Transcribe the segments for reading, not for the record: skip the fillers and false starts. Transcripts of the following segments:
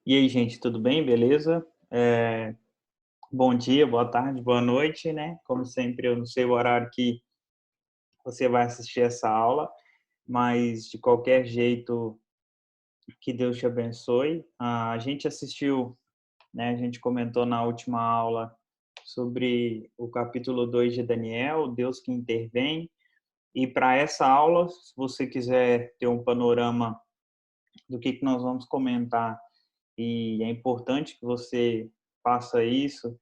E aí, gente, tudo bem? Beleza? Bom dia, boa tarde, boa noite, né? Como sempre, eu não sei o horário que você vai assistir essa aula, mas de qualquer jeito, que Deus te abençoe. A gente assistiu, né? A gente comentou na última aula sobre o capítulo 2 de Daniel, Deus que intervém. E para essa aula, se você quiser ter um panorama do que nós vamos comentar, e é importante que você faça isso,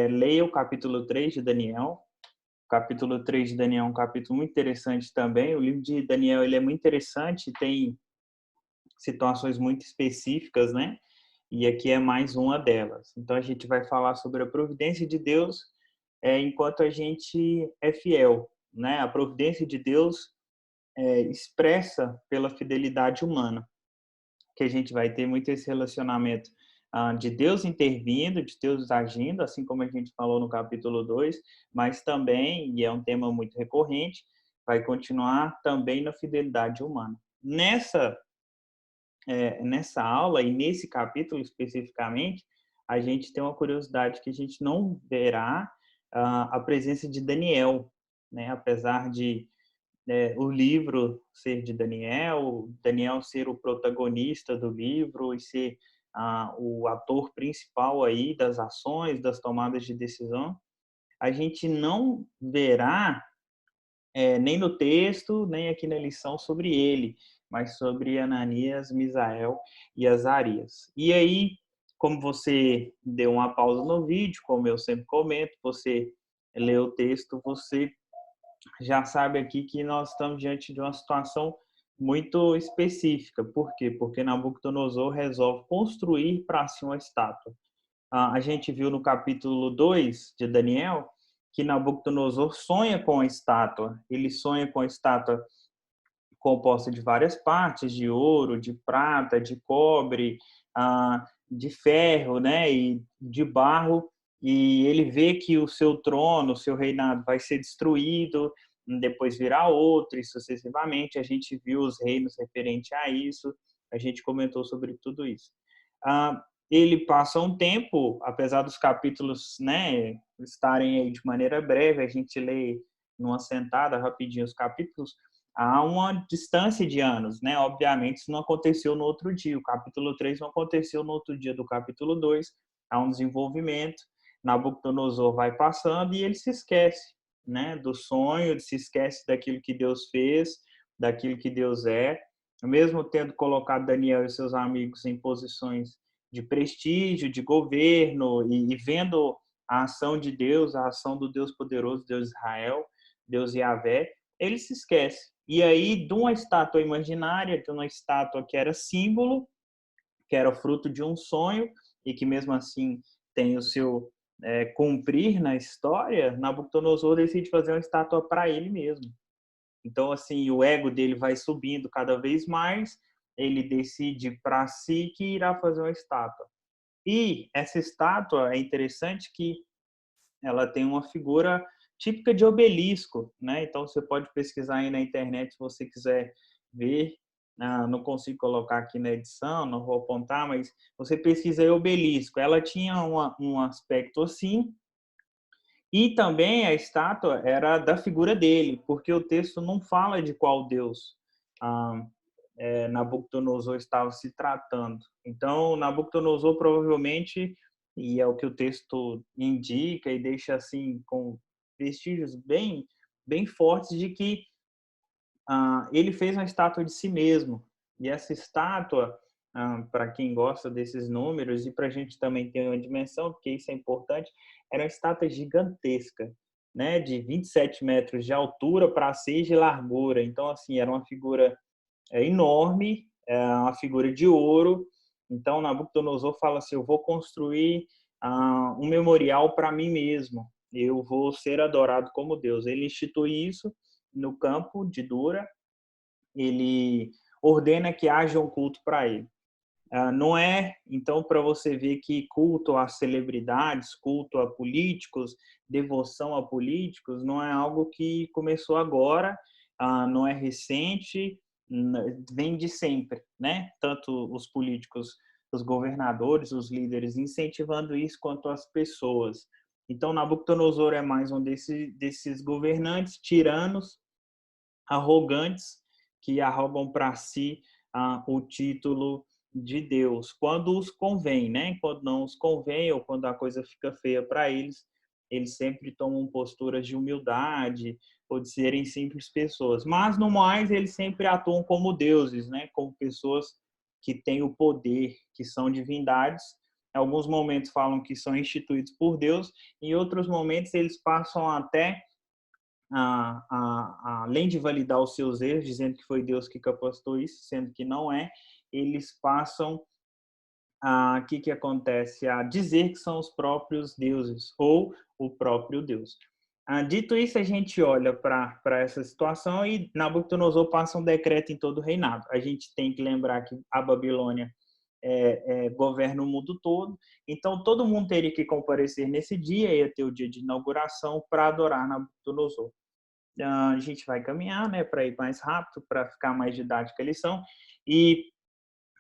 leia o capítulo 3 de Daniel. O capítulo 3 de Daniel é um capítulo muito interessante também. O livro de Daniel ele é muito interessante, tem situações muito específicas, né? E aqui é mais uma delas. Então a gente vai falar sobre a providência de Deus enquanto a gente é fiel, né? A providência de Deus expressa pela fidelidade humana, que a gente vai ter muito esse relacionamento de Deus intervindo, de Deus agindo, assim como a gente falou no capítulo 2, mas também, e é um tema muito recorrente, vai continuar também na fidelidade humana. Nessa aula e nesse capítulo especificamente, a gente tem uma curiosidade que a gente não verá a presença de Daniel, né? Apesar de o livro ser de Daniel, Daniel ser o protagonista do livro e ser o ator principal aí das ações, das tomadas de decisão, a gente não verá nem no texto, nem aqui na lição sobre ele, mas sobre Ananias, Misael e Azarias. E aí, como você deu uma pausa no vídeo, como eu sempre comento, você leu o texto, você já sabe aqui que nós estamos diante de uma situação muito específica. Por quê? Porque Nabucodonosor resolve construir para si uma estátua. A gente viu no capítulo 2 de Daniel que Nabucodonosor sonha com a estátua. Ele sonha com a estátua composta de várias partes, de ouro, de prata, de cobre, de ferro, né, e de barro, e ele vê que o seu trono, o seu reinado vai ser destruído, depois virá outro, e sucessivamente. A gente viu os reinos referente a isso, a gente comentou sobre tudo isso. Ele passa um tempo, apesar dos capítulos, né, estarem aí de maneira breve, a gente lê numa sentada rapidinho os capítulos, há uma distância de anos, né? Obviamente, isso não aconteceu no outro dia. O capítulo 3 não aconteceu no outro dia do capítulo 2. Há um desenvolvimento. Nabucodonosor vai passando e ele se esquece, né? Do sonho, ele se esquece daquilo que Deus fez, daquilo que Deus é. Mesmo tendo colocado Daniel e seus amigos em posições de prestígio, de governo, e vendo a ação de Deus, a ação do Deus poderoso, Deus Israel, Deus Yahvé, ele se esquece. E aí, de uma estátua imaginária, de uma estátua que era símbolo, que era fruto de um sonho, e que mesmo assim tem o seu cumprir na história, Nabucodonosor decide fazer uma estátua para ele mesmo. Então, assim, o ego dele vai subindo cada vez mais, ele decide para si que irá fazer uma estátua. E essa estátua é interessante que ela tem uma figura típica de obelisco, né? Então você pode pesquisar aí na internet se você quiser ver. Não consigo colocar aqui na edição, não vou apontar, mas você pesquisa aí obelisco. Ela tinha um aspecto assim, e também a estátua era da figura dele, porque o texto não fala de qual Deus Nabucodonosor estava se tratando. Então, Nabucodonosor provavelmente, e é o que o texto indica e deixa assim com vestígios bem fortes de que ele fez uma estátua de si mesmo. E essa estátua, para quem gosta desses números e para a gente também ter uma dimensão, porque isso é importante, era uma estátua gigantesca, né, de 27 metros de altura para 6 de largura. Então, assim, era uma figura enorme, é uma figura de ouro. Então, Nabucodonosor fala assim: eu vou construir um memorial para mim mesmo, eu vou ser adorado como Deus. Ele institui isso no campo de Dura, ele ordena que haja um culto para ele. Não é, então, para você ver que culto a celebridades, culto a políticos, devoção a políticos, não é algo que começou agora, não é recente, vem de sempre, né? Tanto os políticos os governadores, os líderes, incentivando isso quanto às pessoas. Então, Nabucodonosor é mais um desses governantes tiranos, arrogantes, que arrogam para si o título de Deus, quando os convém, né? Quando não os convém ou quando a coisa fica feia para eles sempre tomam posturas de humildade ou de serem simples pessoas. Mas, no mais, eles sempre atuam como deuses, né? Como pessoas que têm o poder, que são divindades. Em alguns momentos falam que são instituídos por Deus, em outros momentos eles passam até além de validar os seus erros, dizendo que foi Deus que capacitou isso, sendo que não é, eles passam o que acontece? A dizer que são os próprios deuses ou o próprio Deus. Dito isso, a gente olha para essa situação e Nabucodonosor passa um decreto em todo o reinado. A gente tem que lembrar que a Babilônia governa o mundo todo, então todo mundo teria que comparecer nesse dia, ia ter o dia de inauguração para adorar Nabucodonosor. A gente vai caminhar, né, para ir mais rápido, para ficar mais didática a lição, e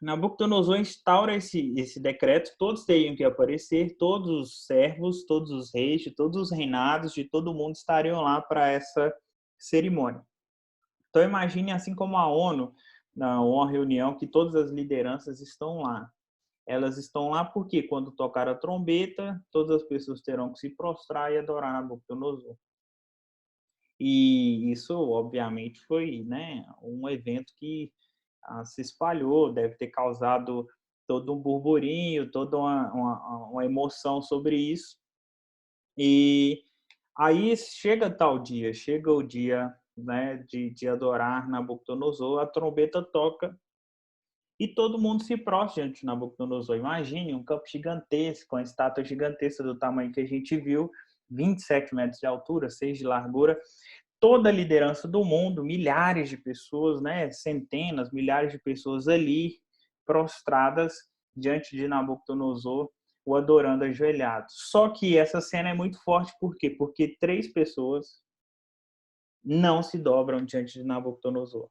Nabucodonosor instaura esse decreto, todos teriam que aparecer, todos os servos, todos os reis, de todos os reinados, de todo mundo estariam lá para essa cerimônia. Então imagine assim como a ONU, uma reunião que todas as lideranças estão lá. Elas estão lá porque quando tocar a trombeta, todas as pessoas terão que se prostrar e adorar Nabucodonosor. E isso, obviamente, foi, né, um evento que se espalhou, deve ter causado todo um burburinho, toda uma emoção sobre isso. E aí chega o dia, né, de adorar Nabucodonosor, a trombeta toca e todo mundo se prostra diante de Nabucodonosor. Imagine um campo gigantesco, uma estátua gigantesca do tamanho que a gente viu, 27 metros de altura, 6 de largura, toda a liderança do mundo, milhares de pessoas, né, centenas, milhares de pessoas ali prostradas diante de Nabucodonosor, o adorando ajoelhados. Só que essa cena é muito forte, por quê? Porque 3 pessoas não se dobram diante de Nabucodonosor.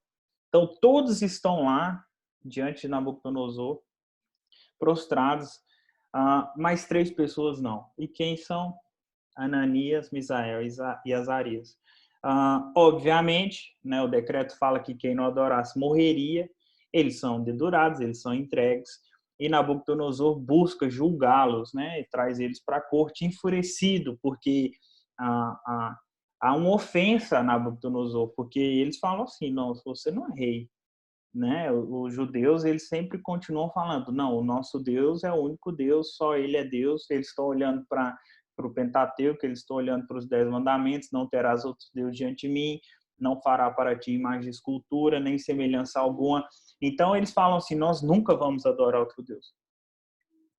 Então, todos estão lá diante de Nabucodonosor, prostrados, mas 3 pessoas não. E quem são? Ananias, Misael e Azarias. Obviamente, né, o decreto fala que quem não adorasse morreria, eles são dedurados, eles são entregues, e Nabucodonosor busca julgá-los, né, e traz eles para a corte enfurecido, porque há uma ofensa a Nabucodonosor, porque eles falam assim, não, você não é rei, né? Os judeus, eles sempre continuam falando, não, o nosso Deus é o único Deus, só ele é Deus, eles estão olhando para o Pentateuco, eles estão olhando para os 10 mandamentos, não terás outros deuses diante de mim, não fará para ti imagem de escultura, nem semelhança alguma. Então, eles falam assim, nós nunca vamos adorar outro Deus.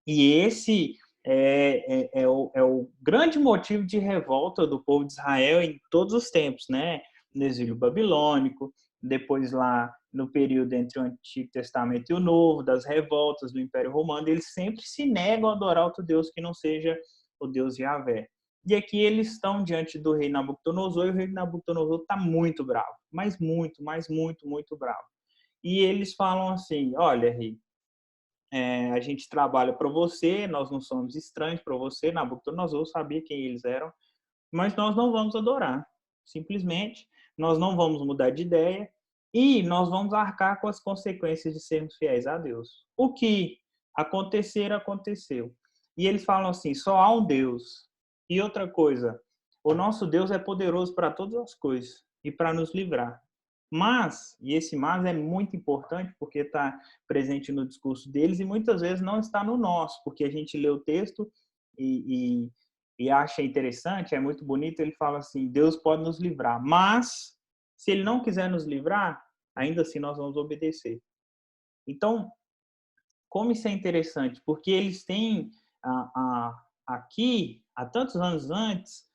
E esse é o grande motivo de revolta do povo de Israel em todos os tempos, né? No exílio babilônico, depois lá no período entre o Antigo Testamento e o Novo, das revoltas do Império Romano, eles sempre se negam a adorar outro Deus que não seja o Deus Yahvé. E aqui eles estão diante do rei Nabucodonosor, e o rei Nabucodonosor está muito bravo, mas muito, muito bravo. E eles falam assim, olha, rei, a gente trabalha para você, nós não somos estranhos para você, Nabucodonosor sabia quem eles eram, mas nós não vamos adorar, simplesmente, nós não vamos mudar de ideia e nós vamos arcar com as consequências de sermos fiéis a Deus. O que acontecer, aconteceu. E eles falam assim, só há um Deus. E outra coisa, o nosso Deus é poderoso para todas as coisas e para nos livrar. Mas, e esse mas é muito importante porque está presente no discurso deles e muitas vezes não está no nosso, porque a gente lê o texto e acha interessante, é muito bonito, ele fala assim, Deus pode nos livrar, mas se ele não quiser nos livrar, ainda assim nós vamos obedecer. Então, como isso é interessante? Porque eles têm aqui, há tantos anos antes,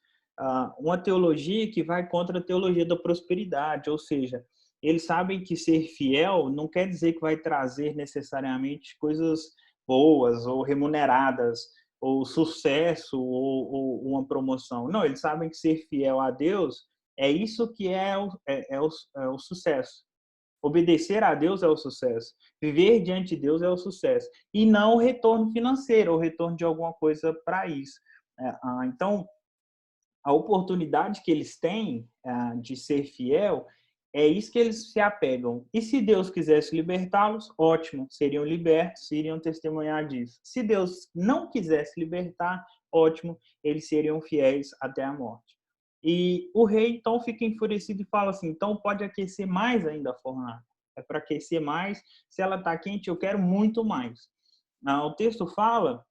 uma teologia que vai contra a teologia da prosperidade, ou seja, eles sabem que ser fiel não quer dizer que vai trazer necessariamente coisas boas ou remuneradas, ou sucesso, ou uma promoção. Não, eles sabem que ser fiel a Deus é isso que é o sucesso. Obedecer a Deus é o sucesso. Viver diante de Deus é o sucesso. E não o retorno financeiro, ou o retorno de alguma coisa para isso. Então, a oportunidade que eles têm de ser fiel, é isso que eles se apegam. E se Deus quisesse libertá-los, ótimo, seriam libertos, iriam testemunhar disso. Se Deus não quisesse libertar, ótimo, eles seriam fiéis até a morte. E o rei então fica enfurecido e fala assim: então pode aquecer mais ainda a fornalha. É para aquecer mais. Se ela está quente, eu quero muito mais. O texto fala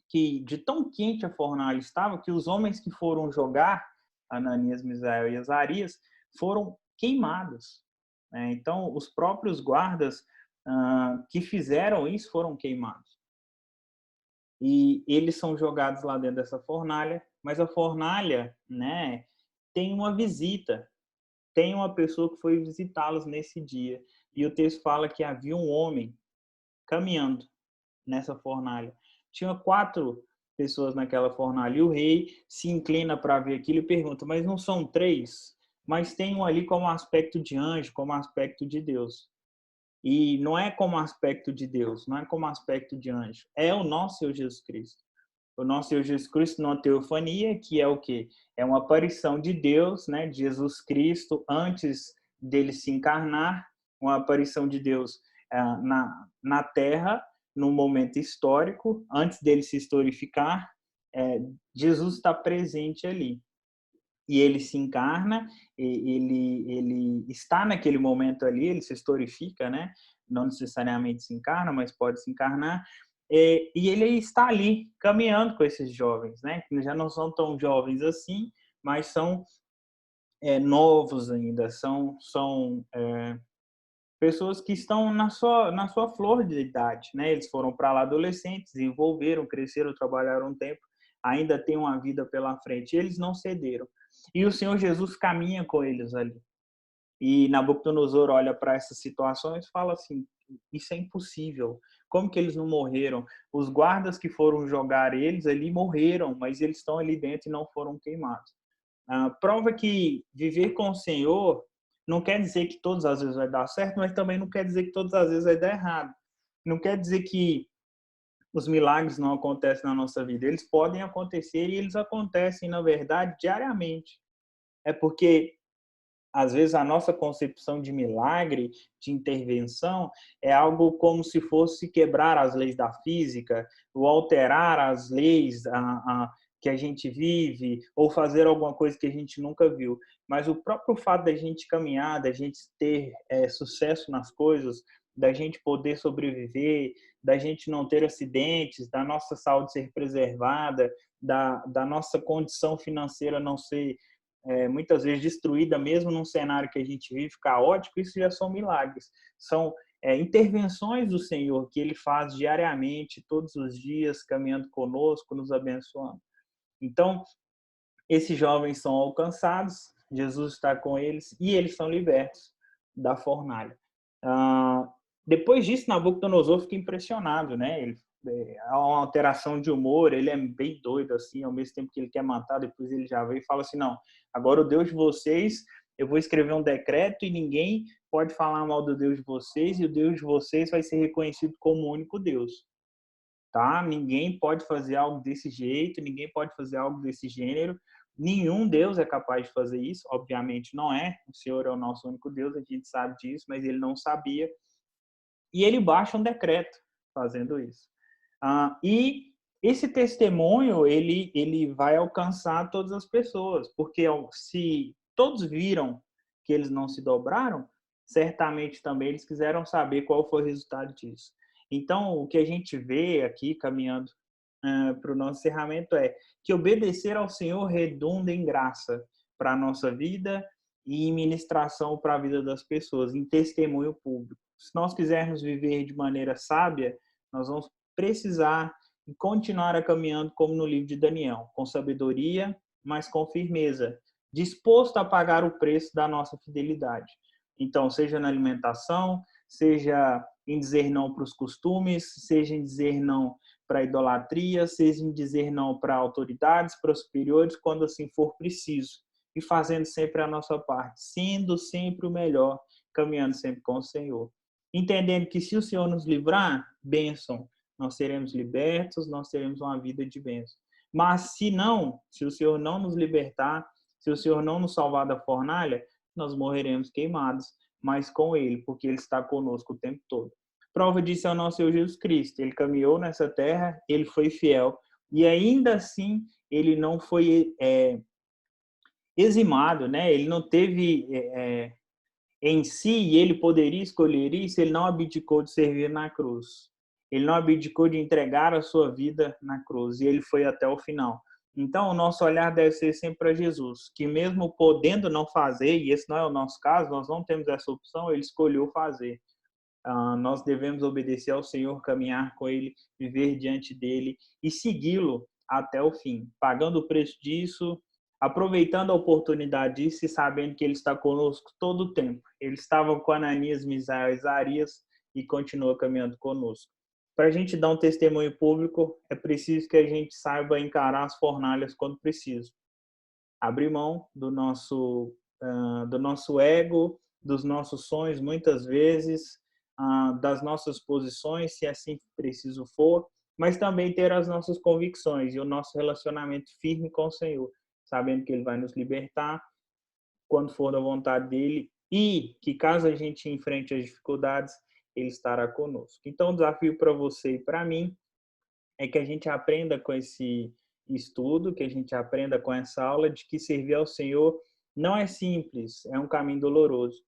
que de tão quente a fornalha estava que os homens que foram jogar Ananias, Misael e Azarias foram queimados. Então, os próprios guardas que fizeram isso foram queimados. E eles são jogados lá dentro dessa fornalha, mas a fornalha, né, tem uma visita, tem uma pessoa que foi visitá-los nesse dia. E o texto fala que havia um homem caminhando nessa fornalha. Tinha 4 pessoas naquela fornalha. E o rei se inclina para ver aquilo e pergunta: mas não são 3? Mas tem um ali como aspecto de anjo, como aspecto de Deus. E não é como aspecto de Deus, não é como aspecto de anjo. É o nosso Senhor Jesus Cristo. O nosso Senhor Jesus Cristo numa teofania, que é o quê? É uma aparição de Deus, né, de Jesus Cristo, antes dele se encarnar, uma aparição de Deus na Terra, num momento histórico, antes dele se historificar, Jesus está presente ali. E ele se encarna, ele está naquele momento ali, ele se historifica, né? Não necessariamente se encarna, mas pode se encarnar. E ele está ali, caminhando com esses jovens, né? Que já não são tão jovens assim, mas são novos ainda, são pessoas que estão na sua flor de idade, né? Eles foram para lá adolescentes, desenvolveram, cresceram, trabalharam um tempo, ainda têm uma vida pela frente. E eles não cederam. E o Senhor Jesus caminha com eles ali. E Nabucodonosor olha para essas situações e fala assim: isso é impossível. Como que eles não morreram? Os guardas que foram jogar eles ali morreram, mas eles estão ali dentro e não foram queimados. Prova que viver com o Senhor não quer dizer que todas as vezes vai dar certo, mas também não quer dizer que todas as vezes vai dar errado. Não quer dizer que os milagres não acontecem na nossa vida. Eles podem acontecer e eles acontecem, na verdade, diariamente. É porque, às vezes, a nossa concepção de milagre, de intervenção, é algo como se fosse quebrar as leis da física, ou alterar as leis que a gente vive, ou fazer alguma coisa que a gente nunca viu. Mas o próprio fato da gente caminhar, da gente ter sucesso nas coisas, da gente poder sobreviver, da gente não ter acidentes, da nossa saúde ser preservada, da nossa condição financeira não ser muitas vezes destruída, mesmo num cenário que a gente vive caótico, isso já são milagres. São intervenções do Senhor que Ele faz diariamente, todos os dias, caminhando conosco, nos abençoando. Então, esses jovens são alcançados, Jesus está com eles e eles são libertos da fornalha. Depois disso, Nabucodonosor fica impressionado, né? Ele, há uma alteração de humor, ele é bem doido, assim, ao mesmo tempo que ele quer matar, depois ele já vem e fala assim, não, agora o Deus de vocês, eu vou escrever um decreto e ninguém pode falar mal do Deus de vocês, e o Deus de vocês vai ser reconhecido como o único Deus. Tá? Ninguém pode fazer algo desse jeito, ninguém pode fazer algo desse gênero, nenhum Deus é capaz de fazer isso, obviamente não é, o Senhor é o nosso único Deus, a gente sabe disso, mas ele não sabia, e ele baixa um decreto fazendo isso. E esse testemunho, ele vai alcançar todas as pessoas, porque se todos viram que eles não se dobraram, certamente também eles quiseram saber qual foi o resultado disso. Então, o que a gente vê aqui, caminhando para o nosso encerramento, é que obedecer ao Senhor redunda em graça para a nossa vida e em ministração para a vida das pessoas, em testemunho público. Se nós quisermos viver de maneira sábia, nós vamos precisar continuar caminhando como no livro de Daniel, com sabedoria, mas com firmeza, disposto a pagar o preço da nossa fidelidade. Então, seja na alimentação, seja em dizer não para os costumes, seja em dizer não para a idolatria, seja em dizer não para autoridades, para superiores, quando assim for preciso. E fazendo sempre a nossa parte, sendo sempre o melhor, caminhando sempre com o Senhor. Entendendo que se o Senhor nos livrar, bênção, nós seremos libertos, nós teremos uma vida de bênção. Mas se não, se o Senhor não nos libertar, se o Senhor não nos salvar da fornalha, nós morreremos queimados, mas com Ele, porque Ele está conosco o tempo todo. Prova disso é o nosso Senhor Jesus Cristo. Ele caminhou nessa terra, Ele foi fiel, e ainda assim Ele não foi eximado, né? Ele não teve em si, e Ele poderia escolher isso, Ele não abdicou de servir na cruz. Ele não abdicou de entregar a sua vida na cruz, e Ele foi até o final. Então, o nosso olhar deve ser sempre para Jesus, que mesmo podendo não fazer, e esse não é o nosso caso, nós não temos essa opção, Ele escolheu fazer. Nós devemos obedecer ao Senhor, caminhar com Ele, viver diante dEle e segui-lo até o fim, pagando o preço disso, aproveitando a oportunidade disso e sabendo que Ele está conosco todo o tempo. Ele estava com Ananias, Misael e Azarias e continua caminhando conosco. Para a gente dar um testemunho público, é preciso que a gente saiba encarar as fornalhas quando preciso. Abrir mão do nosso ego, dos nossos sonhos, muitas vezes, das nossas posições, se assim preciso for, mas também ter as nossas convicções e o nosso relacionamento firme com o Senhor, sabendo que Ele vai nos libertar quando for da vontade dEle e que caso a gente enfrente as dificuldades, Ele estará conosco. Então, o desafio para você e para mim é que a gente aprenda com esse estudo, que a gente aprenda com essa aula de que servir ao Senhor não é simples, é um caminho doloroso.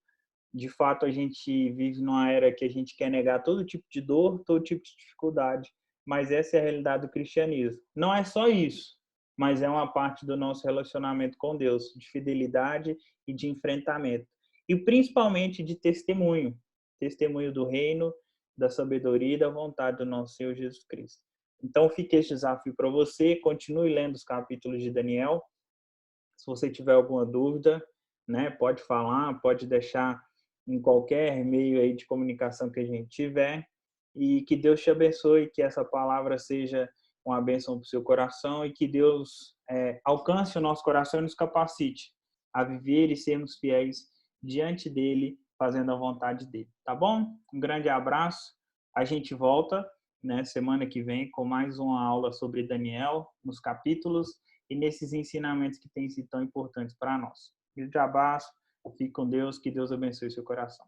De fato, a gente vive numa era que a gente quer negar todo tipo de dor, todo tipo de dificuldade, mas essa é a realidade do cristianismo. Não é só isso, mas é uma parte do nosso relacionamento com Deus, de fidelidade e de enfrentamento. E principalmente de testemunho, testemunho do reino, da sabedoria e da vontade do nosso Senhor Jesus Cristo. Então, fica esse desafio para você, continue lendo os capítulos de Daniel. Se você tiver alguma dúvida, né, pode falar, pode deixar em qualquer meio aí de comunicação que a gente tiver. E que Deus te abençoe, que essa palavra seja uma bênção para o seu coração e que Deus alcance o nosso coração e nos capacite a viver e sermos fiéis diante dEle, fazendo a vontade dEle. Tá bom? Um grande abraço. A gente volta, né, semana que vem com mais uma aula sobre Daniel, nos capítulos e nesses ensinamentos que têm sido tão importantes para nós. Um grande abraço, fique com Deus, que Deus abençoe seu coração.